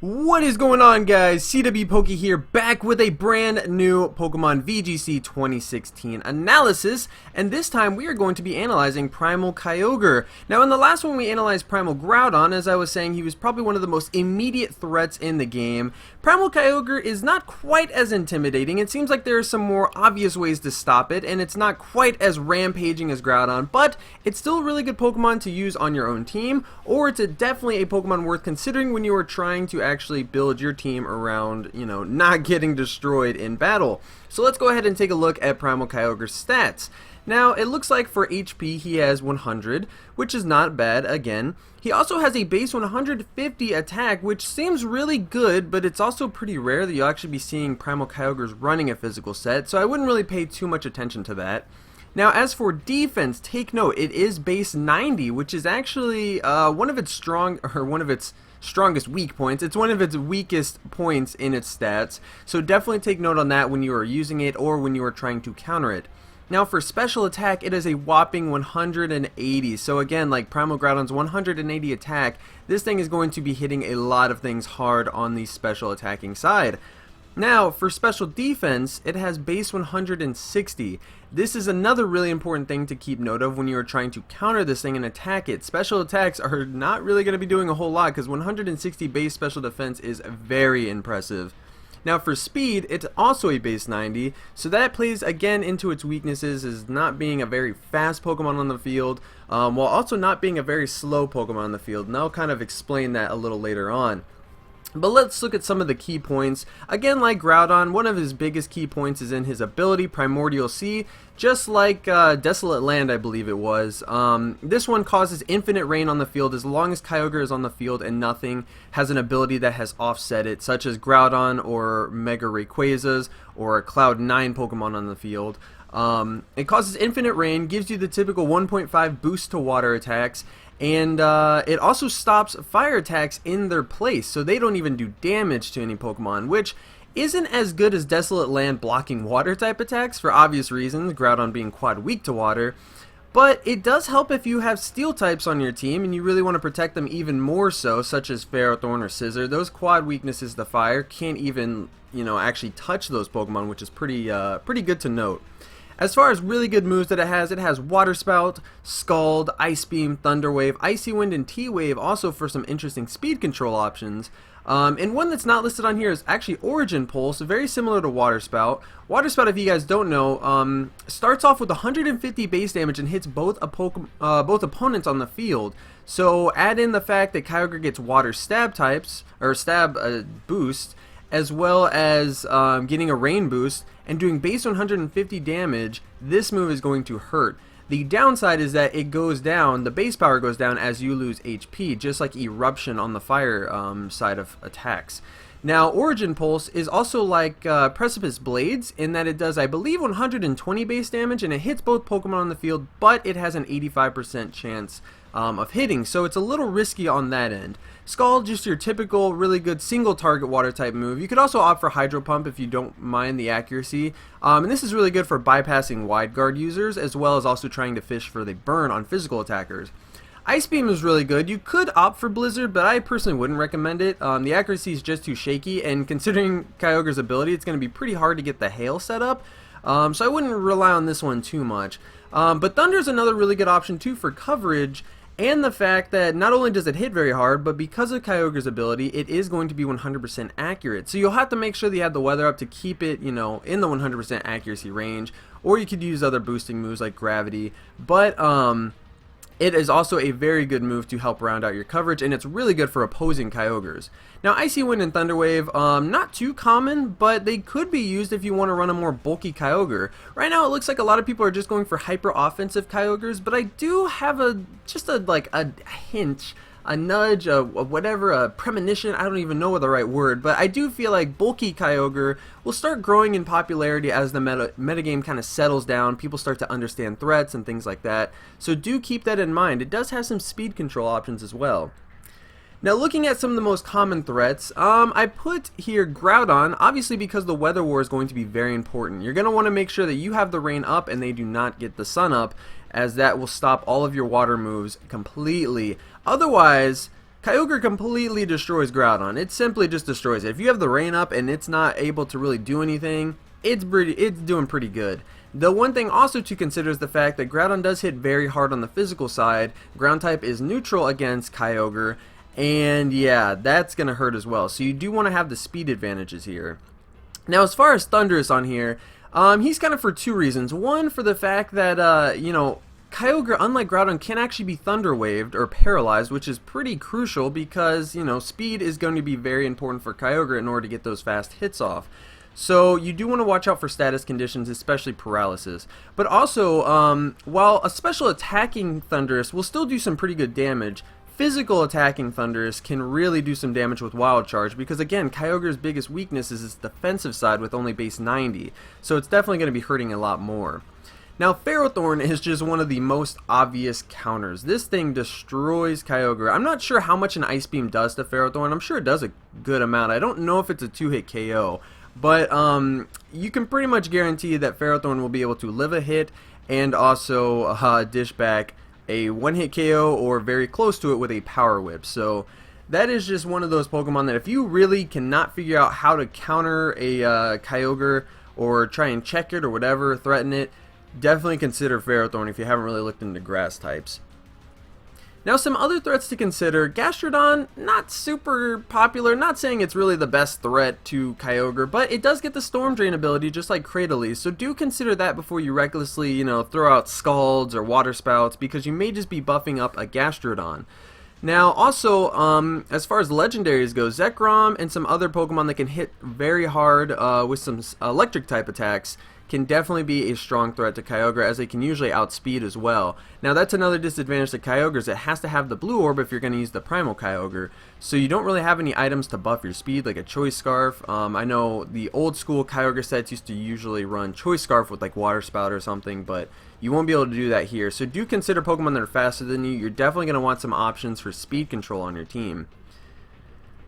What is going on, guys? CWpoke here, back with a brand new Pokemon VGC 2016 analysis, and this time we are going to be analyzing Primal Kyogre. Now, in the last one we analyzed Primal Groudon. As I was saying, he was probably one of the most immediate threats in the game. Primal Kyogre is not quite as intimidating. It seems like there are some more obvious ways to stop it, and it's not quite as rampaging as Groudon, but it's still a really good Pokemon to use on your own team, or it's definitely a Pokemon worth considering when you are trying to actually build your team around, not getting destroyed in battle. So let's go ahead and take a look at Primal Kyogre's stats. Now, it looks like for HP he has 100, which is not bad again. He also has a base 150 attack, which seems really good, but it's also pretty rare that you'll actually be seeing Primal Kyogres running a physical set, so I wouldn't really pay too much attention to that. Now, as for defense, take note, it is base 90, which is actually one of its strongest weak points. It's one of its weakest points in its stats, so definitely take note on that when you are using it or when you are trying to counter it. Now, for special attack, it is a whopping 180. So again, like Primal Groudon's 180 attack, this thing is going to be hitting a lot of things hard on the special attacking side. Now, for special defense, it has base 160. This is another really important thing to keep note of when you are trying to counter this thing and attack it. Special attacks are not really going to be doing a whole lot because 160 base special defense is very impressive. Now, for speed, it's also a base 90, so that plays again into its weaknesses as not being a very fast Pokemon on the field, while also not being a very slow Pokemon on the field, and I'll kind of explain that a little later on. But let's look at some of the key points. Again, like Groudon, one of his biggest key points is in his ability, Primordial Sea, just like Desolate Land, I believe it was. This one causes infinite rain on the field as long as Kyogre is on the field and nothing has an ability that has offset it, such as Groudon or Mega Rayquaza's or a Cloud 9 Pokemon on the field. It causes infinite rain, gives you the typical 1.5 boost to water attacks, and it also stops fire attacks in their place, so they don't even do damage to any Pokemon, which isn't as good as Desolate Land blocking water type attacks for obvious reasons, Groudon being quad weak to water. But it does help if you have steel types on your team and you really want to protect them even more so, such as Ferrothorn or Scizor. Those quad weaknesses to fire can't even, actually touch those Pokemon, which is pretty good to note. As far as really good moves that it has Water Spout, Scald, Ice Beam, Thunder Wave, Icy Wind, and T-Wave also for some interesting speed control options. And one that's not listed on here is actually Origin Pulse, very similar to Water Spout. Water Spout, if you guys don't know, starts off with 150 base damage and hits both opponents on the field. So add in the fact that Kyogre gets Water Stab types, or Stab boost, as well as getting a Rain boost, and doing base 150 damage, this move is going to hurt. The downside is that it goes down, the base power goes down as you lose HP, just like Eruption on the fire side of attacks. Now, Origin Pulse is also like Precipice Blades in that it does, I believe, 120 base damage, and it hits both Pokemon on the field, but it has an 85% chance of hitting, so it's a little risky on that end. Scald, just your typical really good single target water type move. You could also opt for Hydro Pump if you don't mind the accuracy, and this is really good for bypassing wide guard users as well as also trying to fish for the burn on physical attackers. Ice Beam is really good. You could opt for Blizzard, but I personally wouldn't recommend it. The accuracy is just too shaky, and considering Kyogre's ability, it's going to be pretty hard to get the hail set up, so I wouldn't rely on this one too much. But Thunder is another really good option too for coverage, and the fact that not only does it hit very hard, but because of Kyogre's ability, it is going to be 100% accurate. So you'll have to make sure that you have the weather up to keep it, in the 100% accuracy range, or you could use other boosting moves like Gravity, but it is also a very good move to help round out your coverage, and it's really good for opposing Kyogres. Now, Icy Wind and Thunder Wave, not too common, but they could be used if you want to run a more bulky Kyogre. Right now, it looks like a lot of people are just going for hyper-offensive Kyogres, but I do have a hint, a nudge, a premonition, I don't even know the right word, but I do feel like bulky Kyogre will start growing in popularity as the metagame kind of settles down, people start to understand threats and things like that, so do keep that in mind. It does have some speed control options as well. Now, looking at some of the most common threats, I put here Groudon, obviously because the Weather War is going to be very important. You're going to want to make sure that you have the rain up and they do not get the sun up, as that will stop all of your water moves completely. Otherwise, Kyogre completely destroys Groudon. It simply just destroys it. If you have the rain up and it's not able to really do anything, it's doing pretty good. The one thing also to consider is the fact that Groudon does hit very hard on the physical side. Ground type is neutral against Kyogre, and yeah, that's going to hurt as well. So you do want to have the speed advantages here. Now, as far as Thundurus on here, he's kind of for two reasons. One, for the fact that, you know, Kyogre, unlike Groudon, can actually be Thunder Waved or paralyzed, which is pretty crucial because, you know, speed is going to be very important for Kyogre in order to get those fast hits off. So you do want to watch out for status conditions, especially paralysis. But also, while a special attacking Thundurus will still do some pretty good damage, physical attacking Thundurus can really do some damage with Wild Charge because, again, Kyogre's biggest weakness is its defensive side with only base 90. So it's definitely going to be hurting a lot more. Now, Ferrothorn is just one of the most obvious counters. This thing destroys Kyogre. I'm not sure how much an Ice Beam does to Ferrothorn. I'm sure it does a good amount. I don't know if it's a 2-hit KO. But you can pretty much guarantee that Ferrothorn will be able to live a hit and also dish back a 1-hit KO or very close to it with a Power Whip. So that is just one of those Pokemon that if you really cannot figure out how to counter a Kyogre or try and check it or whatever, threaten it, definitely consider Ferrothorn if you haven't really looked into grass types. Now, some other threats to consider. Gastrodon, not super popular, not saying it's really the best threat to Kyogre, but it does get the Storm Drain ability just like Cradily, so do consider that before you recklessly, you know, throw out Scalds or Water Spouts, because you may just be buffing up a Gastrodon. Now, also, as far as legendaries go, Zekrom and some other Pokemon that can hit very hard with some electric type attacks can definitely be a strong threat to Kyogre, as they can usually outspeed as well. Now, that's another disadvantage to Kyogre, is it has to have the Blue Orb if you're going to use the Primal Kyogre, so you don't really have any items to buff your speed, like a Choice Scarf. I know the old school Kyogre sets used to usually run Choice Scarf with like Water Spout or something, but you won't be able to do that here. So do consider Pokemon that are faster than you. You're definitely going to want some options for speed control on your team.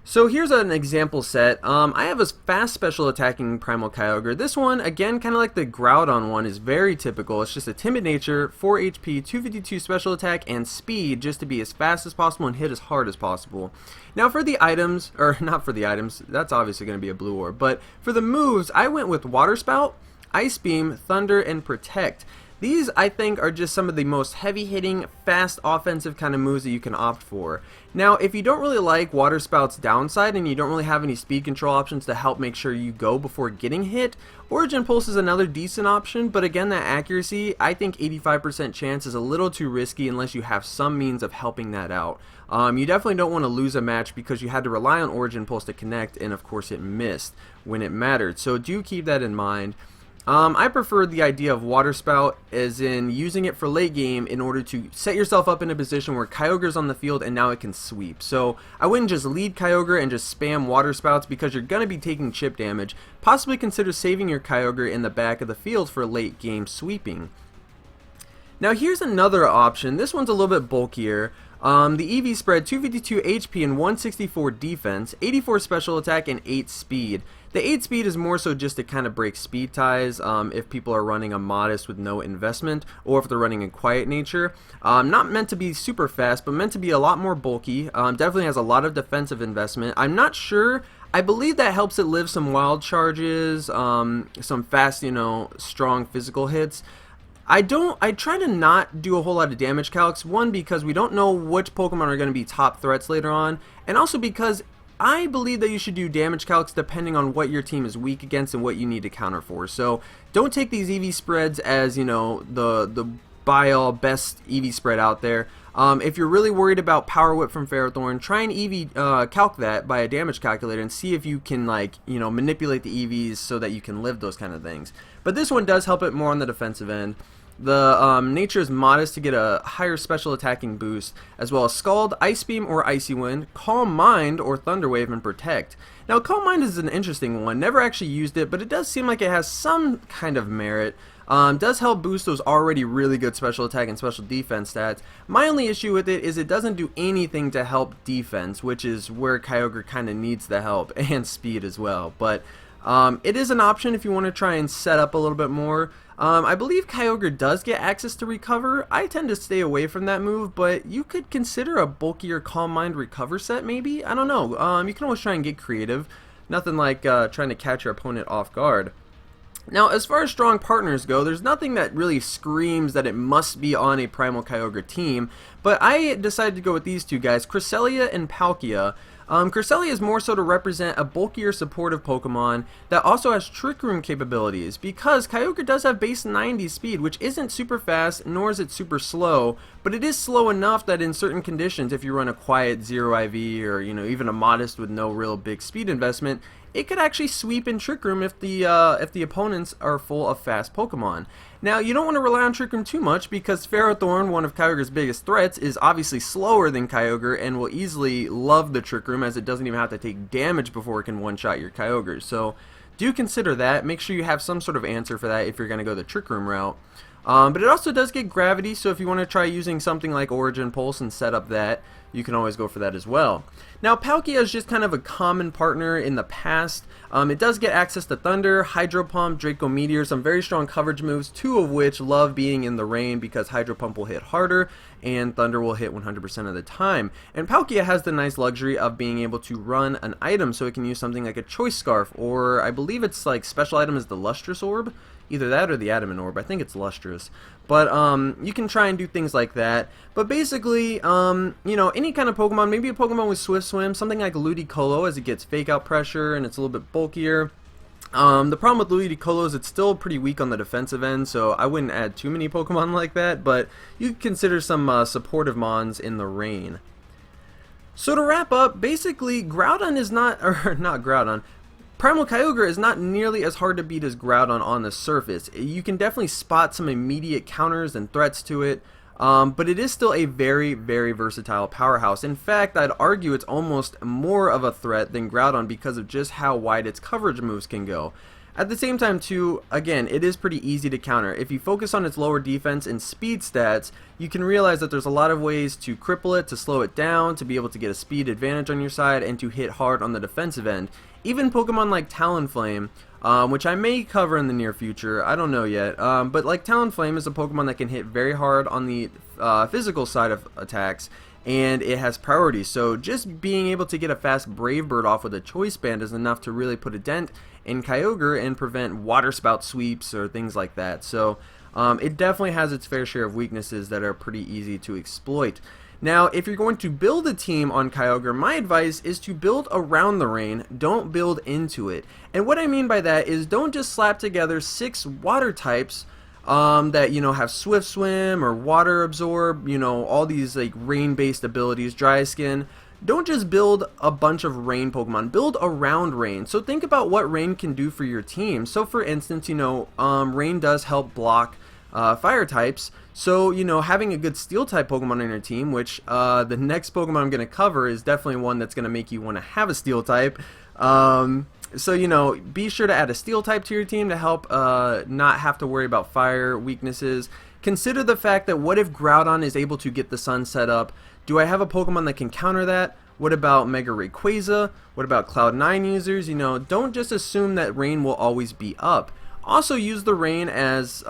So here's an example set. I have a fast special attacking Primal Kyogre. This one, again, kind of like the Groudon one, is very typical. It's just a timid nature, 4 HP, 252 special attack, and speed, just to be as fast as possible and hit as hard as possible. Now for the items, or not for the items, that's obviously going to be a Blue Orb, but for the moves, I went with Water Spout, Ice Beam, Thunder, and Protect. These, I think, are just some of the most heavy-hitting, fast, offensive kind of moves that you can opt for. Now, if you don't really like Water Spout's downside and you don't really have any speed control options to help make sure you go before getting hit, Origin Pulse is another decent option, but again, that accuracy, I think 85% chance is a little too risky unless you have some means of helping that out. You definitely don't want to lose a match because you had to rely on Origin Pulse to connect, and of course it missed when it mattered, so do keep that in mind. I prefer the idea of Water Spout, as in using it for late game in order to set yourself up in a position where Kyogre's on the field and now it can sweep. So I wouldn't just lead Kyogre and just spam Water Spouts because you're going to be taking chip damage. Possibly consider saving your Kyogre in the back of the field for late game sweeping. Now here's another option. This one's a little bit bulkier. The EV spread 252 HP and 164 defense, 84 special attack, and 8 speed. The 8 speed is more so just to kind of break speed ties if people are running a modest with no investment, or if they're running a quiet nature. Not meant to be super fast, but meant to be a lot more bulky. Definitely has a lot of defensive investment. I'm not sure. I believe that helps it live some wild charges, some fast, you know, strong physical hits. I try to not do a whole lot of damage calcs, one, because we don't know which Pokemon are going to be top threats later on, and also because I believe that you should do damage calcs depending on what your team is weak against and what you need to counter for. So don't take these EV spreads as, you know, the buy all best EV spread out there. If you're really worried about Power Whip from Ferrothorn, try and EV calc that by a damage calculator and see if you can, like, you know, manipulate the EVs so that you can live those kind of things. But this one does help it more on the defensive end. The nature is modest to get a higher special attacking boost, as well as Scald, Ice Beam, or Icy Wind, Calm Mind, or Thunder Wave, and Protect. Now, Calm Mind is an interesting one. Never actually used it, but it does seem like it has some kind of merit. Does help boost those already really good special attack and special defense stats. My only issue with it is it doesn't do anything to help defense, which is where Kyogre kind of needs the help, and speed as well. But it is an option if you want to try and set up a little bit more. I believe Kyogre does get access to Recover. I tend to stay away from that move, but you could consider a bulkier Calm Mind Recover set maybe? I don't know. You can always try and get creative. Nothing like trying to catch your opponent off guard. Now, as far as strong partners go, there's nothing that really screams that it must be on a Primal Kyogre team, but I decided to go with these two guys, Cresselia and Palkia. Cresselia is more so to represent a bulkier supportive Pokemon that also has Trick Room capabilities, because Kyogre does have base 90 speed, which isn't super fast, nor is it super slow, but it is slow enough that in certain conditions, if you run a quiet 0 IV or even a modest with no real big speed investment, it could actually sweep in Trick Room if the opponents are full of fast Pokemon. Now, you don't want to rely on Trick Room too much because Ferrothorn, one of Kyogre's biggest threats, is obviously slower than Kyogre and will easily love the Trick Room, as it doesn't even have to take damage before it can one-shot your Kyogre. So do consider that. Make sure you have some sort of answer for that if you're going to go the Trick Room route. But it also does get Gravity, so if you want to try using something like Origin Pulse and set up that, you can always go for that as well. Now, Palkia is just kind of a common partner in the past. It does get access to Thunder, Hydro Pump, Draco Meteor, some very strong coverage moves, two of which love being in the rain because Hydro Pump will hit harder and Thunder will hit 100% of the time. And Palkia has the nice luxury of being able to run an item, so it can use something like a Choice Scarf, or I believe its like special item is the Lustrous Orb. Either that or the Adamant Orb. I think it's Lustrous. But you can try and do things like that. But basically, any kind of Pokemon, maybe a Pokemon with Swift Swim, something like Ludicolo, as it gets Fake Out pressure and it's a little bit bulkier. The problem with Ludicolo is it's still pretty weak on the defensive end, so I wouldn't add too many Pokemon like that, but you could consider some supportive Mons in the rain. So to wrap up, basically, Groudon is not Groudon. Primal Kyogre is not nearly as hard to beat as Groudon on the surface. You can definitely spot some immediate counters and threats to it, but it is still a very, very versatile powerhouse. In fact, I'd argue it's almost more of a threat than Groudon because of just how wide its coverage moves can go. At the same time too, again, it is pretty easy to counter. If you focus on its lower defense and speed stats, you can realize that there's a lot of ways to cripple it, to slow it down, to be able to get a speed advantage on your side, and to hit hard on the defensive end. Even Pokemon like Talonflame, which I may cover in the near future, I don't know yet, but like Talonflame is a Pokemon that can hit very hard on the physical side of attacks, and it has priority, so just being able to get a fast Brave Bird off with a Choice Band is enough to really put a dent in Kyogre and prevent Water Spout sweeps or things like that. So it definitely has its fair share of weaknesses that are pretty easy to exploit. Now, if you're going to build a team on Kyogre, my advice is to build around the rain, don't build into it. And what I mean by that is don't just slap together 6 water types that have Swift Swim or Water Absorb, all these like rain-based abilities, Dry Skin. Don't just build a bunch of rain Pokemon, build around rain. So think about what rain can do for your team. So for instance, rain does help block fire types. So, having a good steel type Pokemon on your team, which the next Pokemon I'm going to cover is definitely one that's going to make you want to have a steel type. So, be sure to add a steel type to your team to help not have to worry about fire weaknesses. Consider the fact that what if Groudon is able to get the sun set up? Do I have a Pokemon that can counter that? What about Mega Rayquaza? What about Cloud9 users? Don't just assume that rain will always be up. Also use the rain as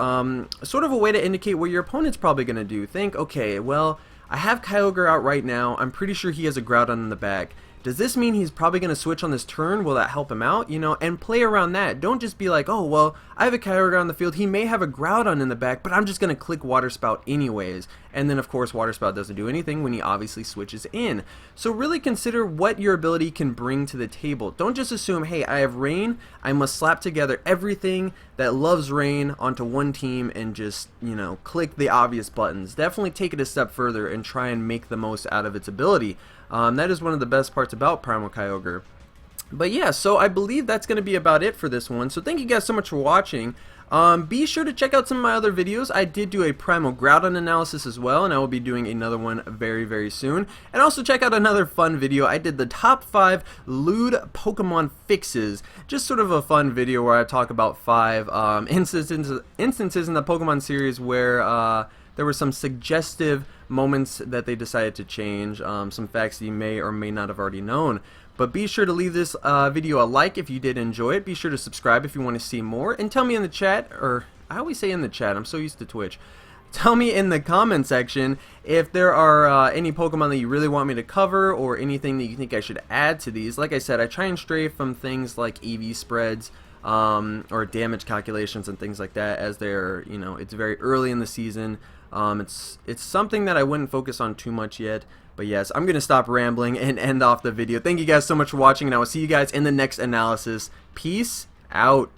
sort of a way to indicate what your opponent's probably going to do. Think, okay, well, I have Kyogre out right now. I'm pretty sure he has a Groudon in the back. Does this mean he's probably going to switch on this turn? Will that help him out? And play around that. Don't just be like, oh, well, I have a Kyogre on the field. He may have a Groudon in the back, but I'm just going to click Water Spout anyways. And then, of course, Water Spout doesn't do anything when he obviously switches in. So really consider what your ability can bring to the table. Don't just assume, hey, I have rain. I must slap together everything that loves rain onto one team and just, click the obvious buttons. Definitely take it a step further and try and make the most out of its ability. That is one of the best parts about Primal Kyogre. But yeah, so I believe that's going to be about it for this one. So thank you guys so much for watching. Be sure to check out some of my other videos. I did do a Primal Groudon analysis as well, and I will be doing another one very, very soon. And also check out another fun video. I did the top 5 lewd Pokemon fixes. Just sort of a fun video where I talk about 5 instances in the Pokemon series where there were some suggestive moments that they decided to change, some facts you may or may not have already known. But be sure to leave this video a like if you did enjoy it. Be sure to subscribe if you want to see more, and tell me in the chat, or I always say in the chat. I'm so used to Twitch. Tell me in the comment section if there are any Pokemon that you really want me to cover or anything that you think I should add to these. Like I said, I try and stray from things like EV spreads or damage calculations and things like that, as they're, you know, it's very early in the season. It's something that I wouldn't focus on too much yet. But yes, I'm going to stop rambling and end off the video. Thank you guys so much for watching, and I will see you guys in the next analysis. Peace out.